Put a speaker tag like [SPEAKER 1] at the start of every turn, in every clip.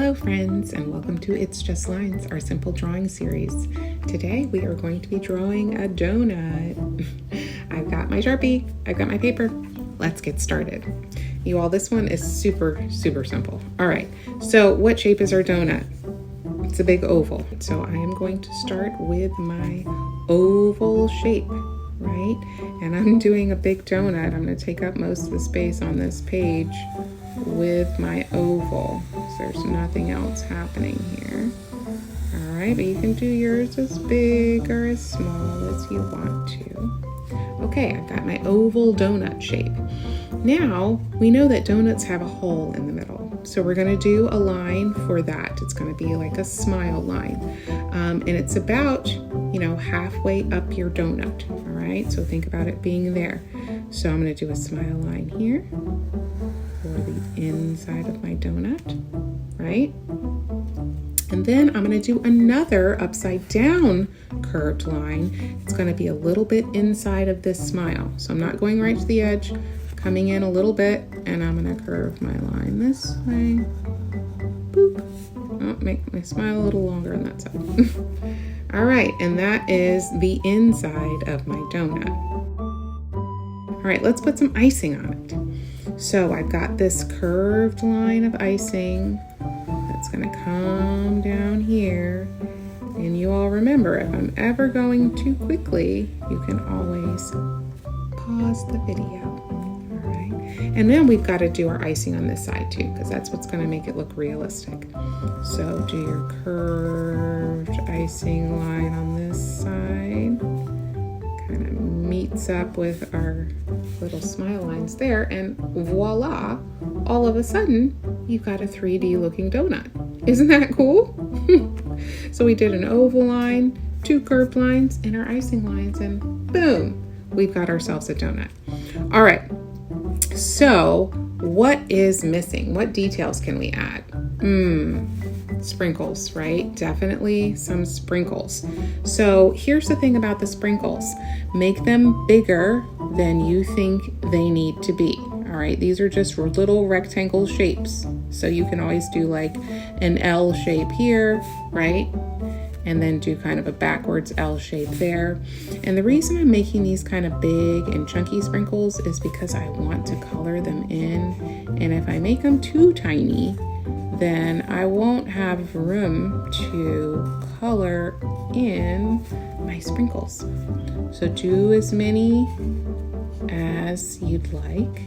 [SPEAKER 1] Hello friends, and welcome to It's Just Lines, our simple drawing series. Today we are going to be drawing a donut. I've got my Sharpie, I've got my paper. Let's get started. You all, this one is super simple. All right, so what shape is our donut? It's a big oval. So I am going to start with my oval shape, right? And I'm doing a big donut. I'm going to take up most of the space on this page with my oval. So there's nothing else happening here. All right, but you can do yours as big or as small as you want to. Okay, I've got my oval donut shape. Now, we know that donuts have a hole in the middle. So we're going to do a line for that. It's going to be like a smile line. And it's about, halfway up your donut. All right, so think about it being there. So I'm going to do a smile line here for the inside of my donut, right? And then I'm going to do another upside down curved line. It's going to be a little bit inside of this smile. So I'm not going right to the edge, coming in a little bit, and I'm going to curve my line this way. Boop. Oh, make my smile a little longer on that side. All right, and that is the inside of my donut. All right, let's put some icing on it. So I've got this curved line of icing that's going to come down here. And you all remember, if I'm ever going too quickly, you can always pause the video. All right. And then we've got to do our icing on this side too, because that's what's going to make it look realistic. So do your curved icing line on this side. Kind of meets up with our little smile lines there, and voila, all of a sudden you've got a 3D looking donut. Isn't that cool? So we did an oval line, two curved lines, and our icing lines, and boom, we've got ourselves a donut. All right, so what is missing? What details can we add? Sprinkles, right? Definitely some sprinkles. So here's the thing about the sprinkles. Make them bigger than you think they need to be. All right, these are just little rectangle shapes. So you can always do like an L shape here, right? And then do kind of a backwards L shape there. And the reason I'm making these kind of big and chunky sprinkles is because I want to color them in. And if I make them too tiny, then I won't have room to color in my sprinkles. So do as many as you'd like.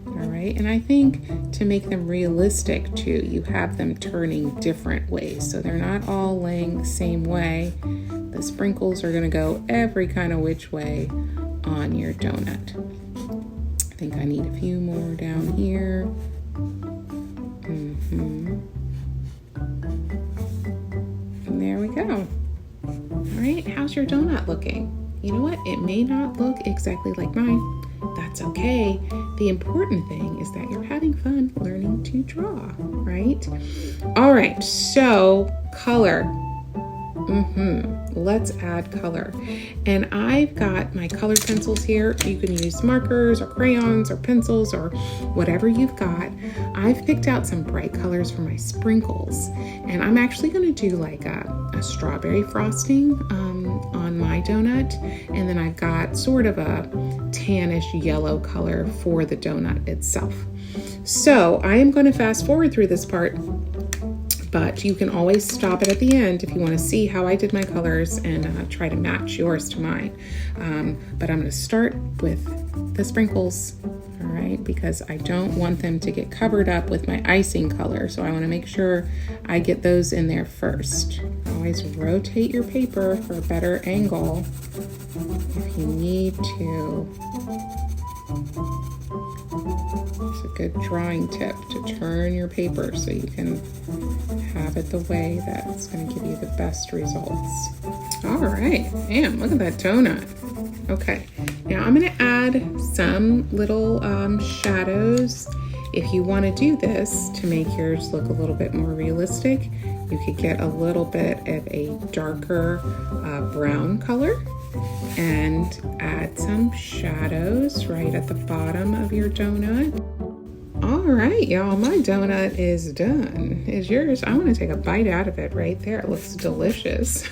[SPEAKER 1] All right, and I think to make them realistic too, you have them turning different ways. So they're not all laying the same way. The sprinkles are gonna go every kind of which way on your donut. I think I need a few more down here. And there we go. All right, how's your donut looking? You know what? It may not look exactly like mine. That's okay. The important thing is that you're having fun learning to draw, right? All right, so color. Let's add color. And I've got my colored pencils here. You can use markers or crayons or pencils or whatever you've got. I've picked out some bright colors for my sprinkles. And I'm actually going to do like a strawberry frosting on my donut. And then I've got sort of a tannish yellow color for the donut itself. So I am going to fast forward through this part, but you can always stop it at the end if you want to see how I did my colors and try to match yours to mine. But I'm going to start with the sprinkles, all right, because I don't want them to get covered up with my icing color. So I want to make sure I get those in there first. Always rotate your paper for a better angle if you need to. It's a good drawing tip to turn your paper so you can have it the way that's going to give you the best results. All right, damn, look at that donut. Okay, now I'm going to add some little shadows. If you want to do this to make yours look a little bit more realistic, you could get a little bit of a darker brown color and add some shadows right at the bottom of your donut. All right, y'all, my donut is done. Is yours? I want to take a bite out of it right there. It looks delicious.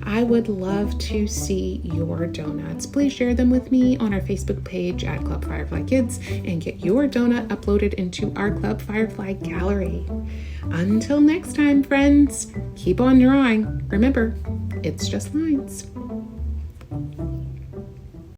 [SPEAKER 1] I would love to see your donuts. Please share them with me on our Facebook page at Club Firefly Kids and get your donut uploaded into our Club Firefly gallery. Until next time, friends, keep on drawing. Remember, it's just lines.